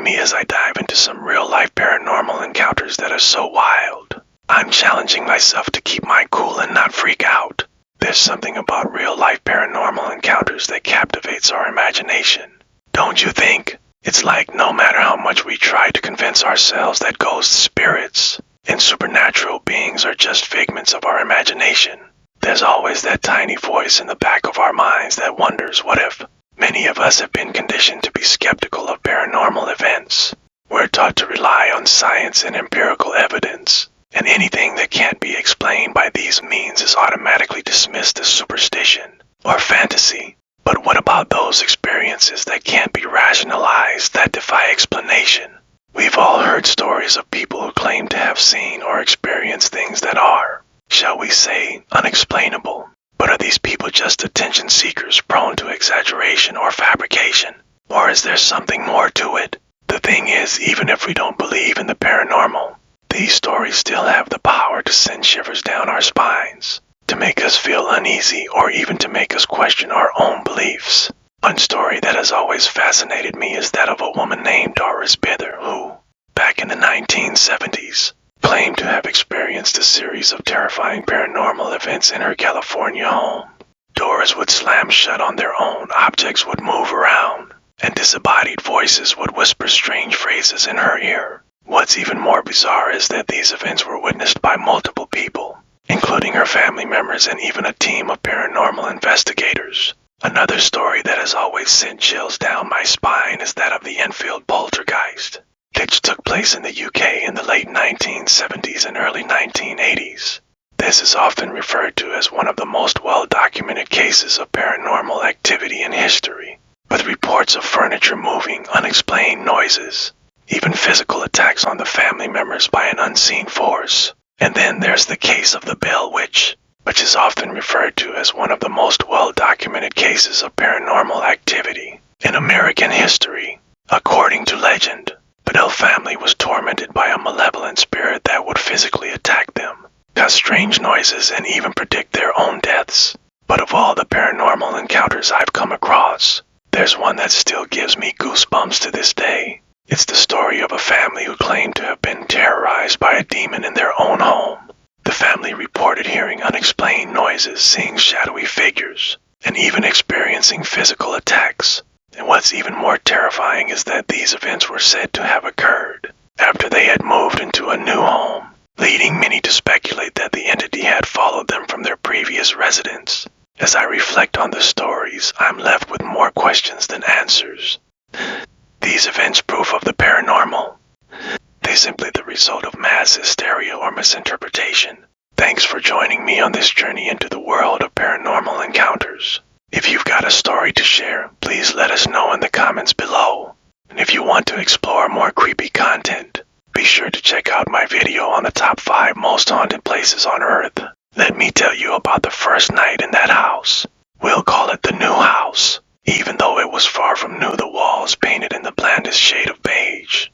me as I dive into some real-life paranormal encounters that are so wild. I'm challenging myself to keep my cool and not freak out. There's something about real-life paranormal encounters that captivates our imagination. Don't you think? It's like no matter how much we try to convince ourselves that ghosts, spirits, and supernatural beings are just figments of our imagination, there's always that tiny voice in the back of our minds that wonders what if. Many of us have been conditioned to be skeptical of paranormal events. We're taught to rely on science and empirical evidence, and anything that can't be explained by these means is automatically dismissed as superstition or fantasy. But what about those experiences that can't be rationalized, that defy explanation? We've all heard stories of people who claim to have seen or experienced things that are, shall we say, unexplainable. But are these people just attention seekers prone to exaggeration or fabrication? Or is there something more to it? The thing is, even if we don't believe in the paranormal, these stories still have the power to send shivers down our spines, to make us feel uneasy, or even to make us question our own beliefs. One story that has always fascinated me is that of a woman named Doris Bither who, back in the 1970s, claimed to have experienced a series of terrifying paranormal events in her California home. Doors would slam shut on their own, objects would move around, and disembodied voices would whisper strange phrases in her ear. What's even more bizarre is that these events were witnessed by multiple people, including her family members and even a team of paranormal investigators. Another story that has always sent chills down my spine is that of the Enfield poltergeist, which took place in the UK in the late 1970s and early 1980s. This is often referred to as one of the most well-documented cases of paranormal activity in history, with reports of furniture moving, unexplained noises, even physical attacks on the family members by an unseen force. And then there's the case of the Bell Witch, which is often referred to as one of the most well-documented cases of paranormal activity in American history. According to legend, the Bell family was tormented by a malevolent spirit that would physically attack them, cause strange noises, and even predict their own deaths. But of all the paranormal encounters I've come across, there's one that still gives me goosebumps to this day. It's the story of a family who claimed to have been terrorized by a demon in their own home. The family reported hearing unexplained noises, seeing shadowy figures, and even experiencing physical attacks. And what's even more terrifying is that these events were said to have occurred after they had moved into a new home, leading many to speculate that the entity had followed them from their previous residence. As I reflect on the stories, I'm left with more questions than answers. These events proof of the paranormal? They simply the result of mass hysteria or misinterpretation? Thanks for joining me on this journey into the world of paranormal encounters. If you've got a story to share, please let us know in the comments below. And if you want to explore more creepy content, be sure to check out my video on the top 5 most haunted places on Earth. Let me tell you about the first night in that house. We'll call it the new house, even though it was far from new. The walls painted in the blandest shade of beige,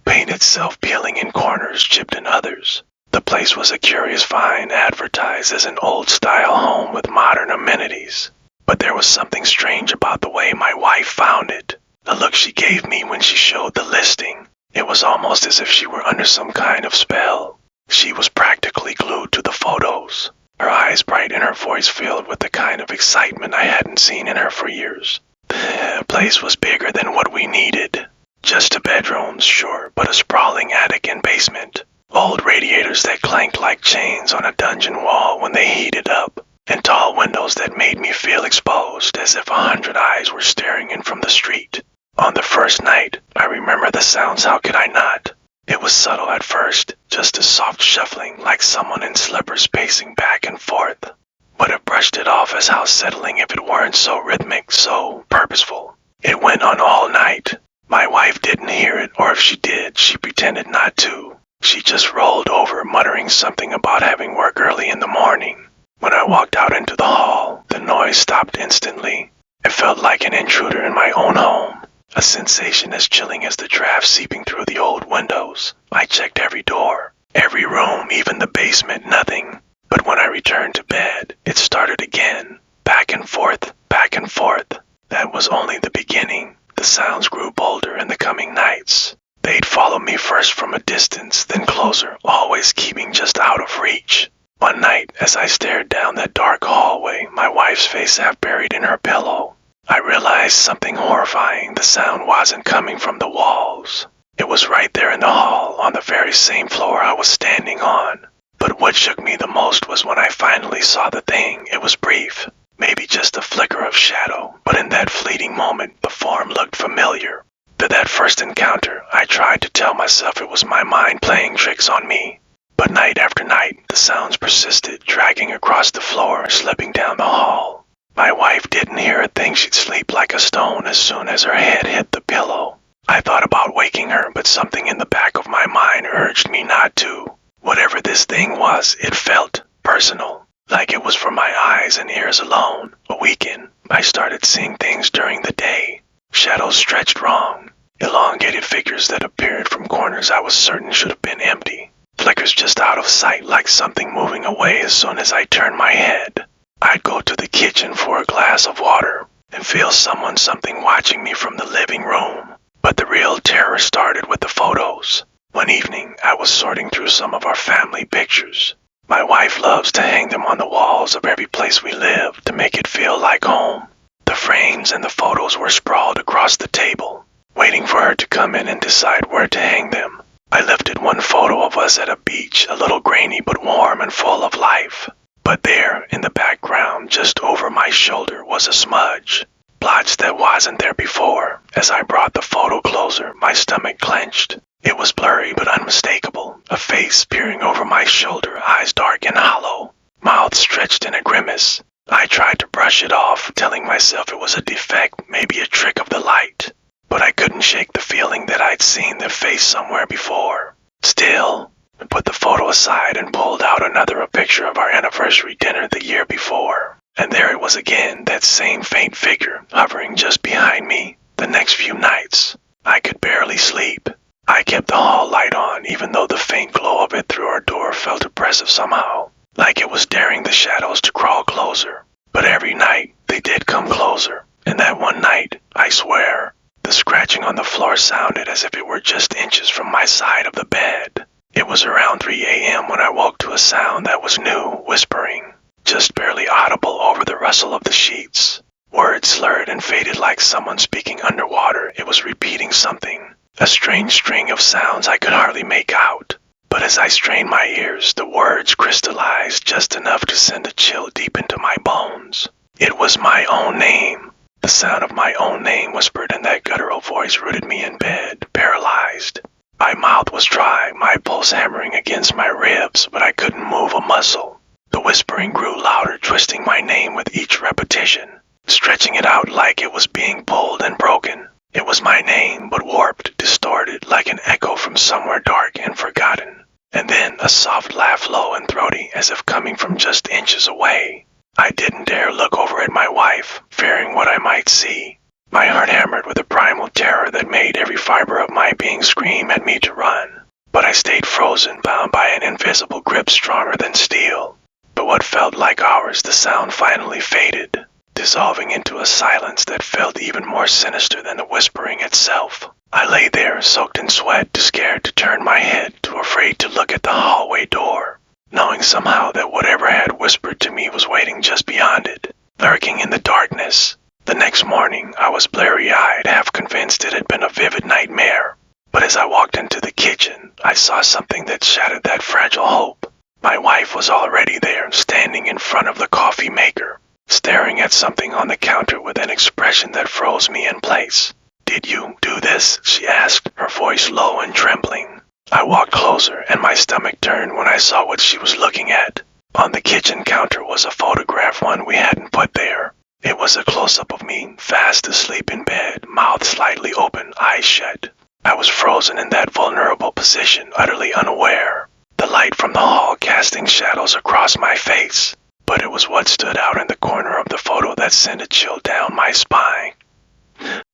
paint itself peeling in corners, chipped in others. The place was a curious find, advertised as an old-style home with modern amenities. But there was something strange about the way my wife found it. The look she gave me when she showed the listing. It was almost as if she were under some kind of spell. She was practically glued to the photos, her eyes bright and her voice filled with the kind of excitement I hadn't seen in her for years. The place was bigger than what we needed. Just 2 bedrooms, sure, but a sprawling attic and basement. Old radiators that clanked like chains on a dungeon wall when they heated up, and tall windows that made me feel exposed, as if 100 eyes were staring in from the street. On the first night, I remember the sounds, how could I not? It was subtle at first, just a soft shuffling like someone in slippers pacing back and forth. But I brushed it off as how settling if it weren't so rhythmic, so purposeful. It went on all night. My wife didn't hear it, or if she did, she pretended not to. She just rolled over, muttering something about having work early in the morning. When I walked out into the hall, the noise stopped instantly. It felt like an intruder in my own home. A sensation as chilling as the draft seeping through the old windows. I checked every door, every room, even the basement, nothing. But when I returned to bed, it started again. Back and forth, back and forth. That was only the beginning. The the sounds grew bolder in the coming nights. They'd follow me first from a distance, then closer, always keeping just out of reach. One night, as I stared down that dark hallway, my wife's face half buried in her pillow, I realized something horrifying. The sound wasn't coming from the walls. It was right there in the hall, on the very same floor I was standing on. But what shook me the most was when I finally saw the thing. It was brief, maybe just a flicker of shadow, but in that fleeting moment, the form looked familiar. To that first encounter, I tried to tell myself it was my mind playing tricks on me. But night after night, the sounds persisted, dragging across the floor, slipping down the hall. My wife didn't hear a thing. She'd sleep like a stone as soon as her head hit the pillow. I thought about waking her, but something in the back of my mind urged me not to. Whatever this thing was, it felt personal, like it was for my eyes and ears alone. A week in, I started seeing things during the day. Shadows stretched wrong, elongated figures that appeared from corners I was certain should have been empty. Flickers just out of sight, like something moving away as soon as I turned my head. I'd go to the kitchen for a glass of water and feel something watching me from the living room. But the real terror started with the photos. One evening, I was sorting through some of our family pictures. My wife loves to hang them on the walls of every place we live to make it feel like home. The frames and the photos were sprawled across the table, waiting for her to come in and decide where to hang them. I lifted one photo of us at a beach, a little grainy but warm and full of life. But there, in the background, just over my shoulder, was a smudge. Blotch that wasn't there before. As I brought the photo closer, my stomach clenched. It was blurry but unmistakable, a face peering over my shoulder, eyes dark and hollow, mouth stretched in a grimace. I tried to brush it off, telling myself it was a defect, maybe a trick of the light. But I couldn't shake the feeling that I'd seen the face somewhere before. Still, I put the photo aside and pulled out another picture of our anniversary dinner the year before. And there it was again, that same faint figure, hovering just behind me. The next few nights, I could barely sleep. I kept the hall light on, even though the faint glow of it through our door felt oppressive somehow, like it was daring the shadows to crawl closer. But every night, they did come closer. And that one night, I swear, the scratching on the floor sounded as if it were just inches from my side of the bed. It was around 3 a.m. when I woke to a sound that was new, whispering, just barely audible over the rustle of the sheets. Words slurred and faded like someone speaking underwater. It was repeating something, a strange string of sounds I could hardly make out. But as I strained my ears, the words crystallized just enough to send a chill deep into my bones. It was my own name. The sound of my own name whispered in that guttural voice rooted me in bed, paralyzed. My mouth was dry, my pulse hammering against my ribs, but I couldn't move a muscle. The whispering grew louder, twisting my name with each repetition, stretching it out like it was being pulled and broken. It was my name, but warped, distorted, like an echo from somewhere dark and forgotten. And then a soft laugh, low and throaty, as if coming from just inches away. I didn't dare look over at my wife, fearing what I might see. My heart hammered with a primal terror that made every fiber of my being scream at me to run. But I stayed frozen, bound by an invisible grip stronger than steel. But what felt like hours, the sound finally faded, dissolving into a silence that felt even more sinister than the whispering itself. I lay there, soaked in sweat, too scared to turn my head, too afraid to look at the hallway door, knowing somehow that whatever had whispered to me was waiting just beyond it, lurking in the darkness. The next morning, I was blurry-eyed, half convinced it had been a vivid nightmare. But as I walked into the kitchen, I saw something that shattered that fragile hope. My wife was already there, standing in front of the coffee maker, staring at something on the counter with an expression that froze me in place. "Did you do this?" she asked, her voice low and trembling. I walked closer, and my stomach turned when I saw what she was looking at. On the kitchen counter was a photograph, one we hadn't put there. It was a close-up of me, fast asleep in bed, mouth slightly open, eyes shut. I was frozen in that vulnerable position, utterly unaware, the light from the hall casting shadows across my face. But it was what stood out in the corner of the photo that sent a chill down my spine.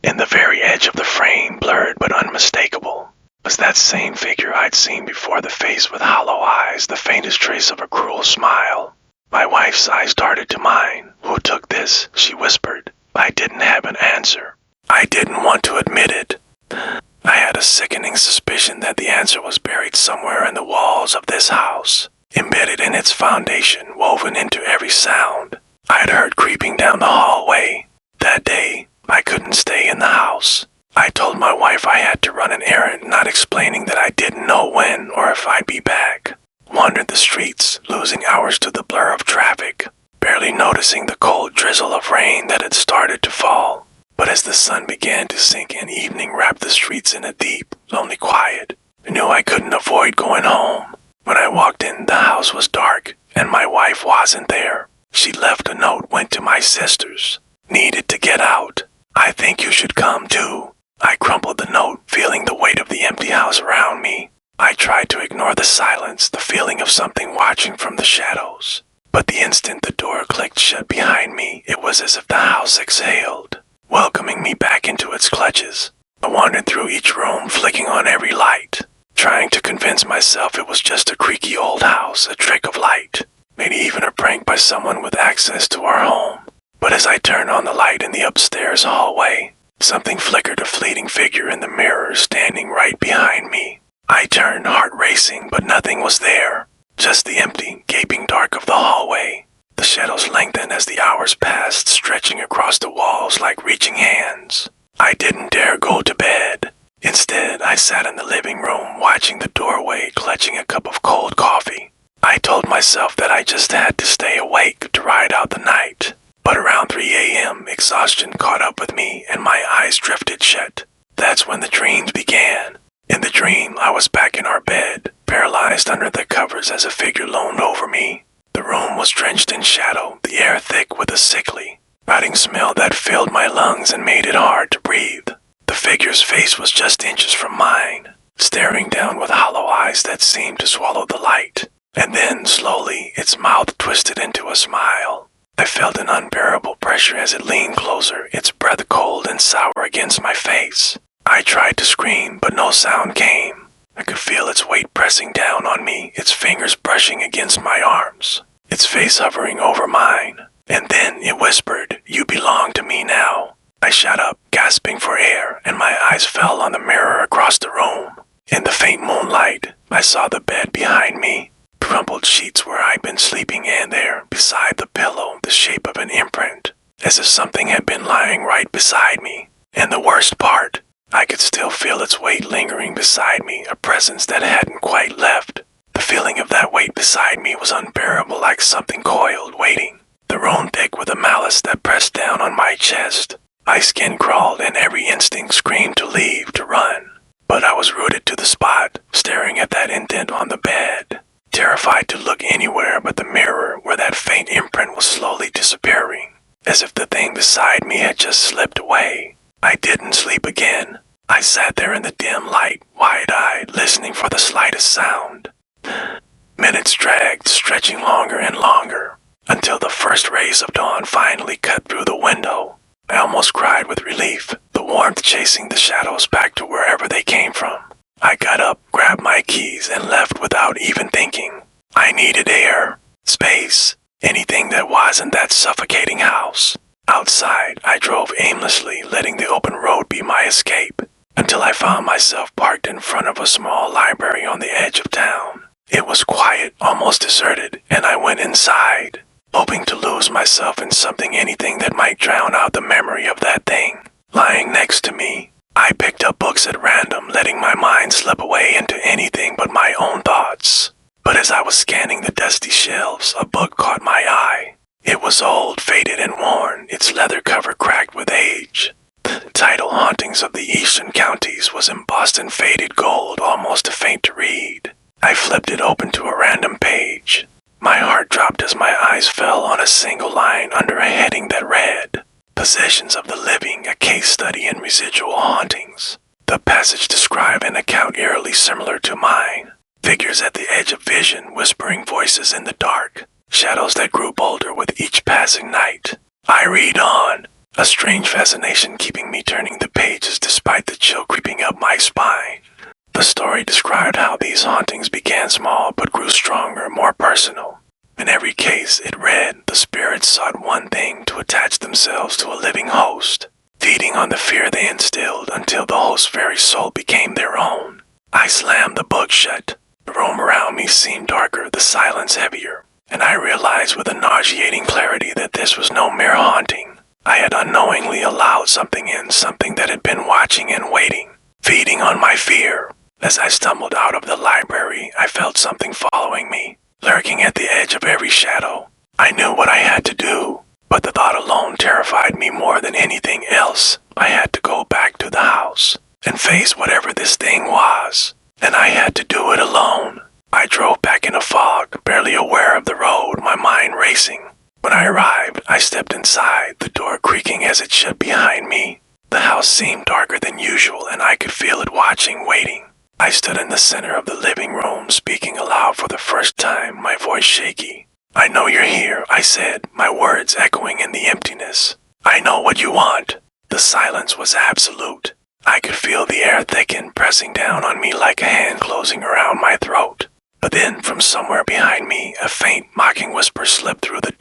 In the very edge of the frame, blurred but unmistakable, was that same figure I'd seen before, the face with hollow eyes, the faintest trace of a cruel smile. My wife's eyes darted to mine. "Who took this?" she whispered. I didn't have an answer. I didn't want to admit it. I had a sickening suspicion that the answer was buried somewhere in the walls of this house, embedded in its foundation, woven into every sound I had heard creeping down the hallway. That day, I couldn't stay in the house. I told my wife I had to run an errand, not explaining that I didn't know when or if I'd be back. Wandered the streets, losing hours to the blur of traffic, barely noticing the cold drizzle of rain that had started to fall. But as the sun began to sink and evening wrapped the streets in a deep, lonely quiet, I knew I couldn't avoid going home. When I walked in, the house was dark, and my wife wasn't there. She left a note, went to my sisters. Needed to get out. I think you should come too. I crumpled the note, feeling the weight of the empty house around me. I tried to ignore the silence, the feeling of something watching from the shadows. But the instant the door clicked shut behind me, it was as if the house exhaled, welcoming me back into its clutches. I wandered through each room, flicking on every light, trying to convince myself it was just a creaky old house, a trick of light, maybe even a prank by someone with access to our home. But as I turned on the light in the upstairs hallway, something flickered, a fleeting figure in the mirror standing right behind me. I turned, heart racing, but nothing was there. Just the empty, gaping dark of the hallway. The shadows lengthened as the hours passed, stretching across the walls like reaching hands. I didn't dare go to bed. Instead, I sat in the living room, watching the doorway, clutching a cup of cold coffee. I told myself that I just had to stay awake to ride out the night. But around 3 a.m., exhaustion caught up with me and my eyes drifted shut. That's when the dreams began. In the dream, I was back in our bed, paralyzed under the covers as a figure loomed over me. The room was drenched in shadow, the air thick with a sickly, rotting smell that filled my lungs and made it hard to breathe. The figure's face was just inches from mine, staring down with hollow eyes that seemed to swallow the light. And then, slowly, its mouth twisted into a smile. I felt an unbearable pressure as it leaned closer, its breath cold and sour against my face. I tried to scream, but no sound came. I could feel its weight pressing down on me, its fingers brushing against my arms, its face hovering over mine. And then it whispered, "You belong to me now." I shot up, gasping for air, and my eyes fell on the mirror across the room. In the faint moonlight, I saw the bed behind me, crumpled sheets where I'd been sleeping, and there, beside the pillow, the shape of an imprint, as if something had been lying right beside me. And the worst part, I could still feel its weight lingering beside me, a presence that hadn't quite left. The feeling of that weight beside me was unbearable, like something coiled, waiting. The room thick with a malice that pressed down on my chest. My skin crawled and every instinct screamed to leave, to run. But I was rooted to the spot, staring at that indent on the bed, terrified to look anywhere but the mirror where that faint imprint was slowly disappearing, as if the thing beside me had just slipped away. I didn't sleep again. I sat there in the dim light, wide-eyed, listening for the slightest sound. Minutes dragged, stretching longer and longer, until the first rays of dawn finally cut through the window. I almost cried with relief, the warmth chasing the shadows back to wherever they came from. I got up, grabbed my keys, and left without even thinking. I needed air, space, anything that wasn't that suffocating house. Outside, I drove aimlessly, letting the open road be my escape, until I found myself parked in front of a small library on the edge of town. It was quiet, almost deserted, and I went inside, hoping to lose myself in anything that might drown out the memory of that thing lying next to me. I picked up books at random, letting my mind slip away into anything but my own thoughts. But as I was scanning the dusty shelves, a book caught my eye. It was old, faded, and worn, its leather cover cracked with age. The title, Hauntings of the Eastern Counties, was embossed in faded gold, almost too faint to read. I flipped it open to a random page. My heart dropped as my eyes fell on a single line under a heading that read, "Possessions of the Living, a Case Study in Residual Hauntings." The passage described an account eerily similar to mine. Figures at the edge of vision, whispering voices in the dark. Shadows that grew bolder with each passing night. I read on, a strange fascination keeping me turning the pages despite the chill creeping up my spine. The story described how these hauntings began small but grew stronger, more personal. In every case, it read, the spirits sought one thing, to attach themselves to a living host. feeding on the fear they instilled until the host's very soul became their own. I slammed the book shut. The room around me seemed darker, the silence heavier, and I realized with a nauseating clarity that this was no mere haunting. I had unknowingly allowed something in, something that had been watching and waiting, feeding on my fear. As I stumbled out of the library, I felt something following me, lurking at the edge of every shadow. I knew what I had to do, but the thought alone terrified me more than anything else. I had to go back to the house and face whatever this thing was, and I had to do it alone. I drove back in a fog, barely aware of the road, my mind racing. When I arrived, I stepped inside, the door creaking as it shut behind me. The house seemed darker than usual, and I could feel it watching, waiting. I stood in the center of the living room, speaking aloud for the first time, my voice shaky. "I know you're here," I said, my words echoing in the emptiness. "I know what you want." The silence was absolute. I could feel the air thicken, pressing down on me like a hand closing around my throat. But then, from somewhere behind me, a faint, mocking whisper slipped through the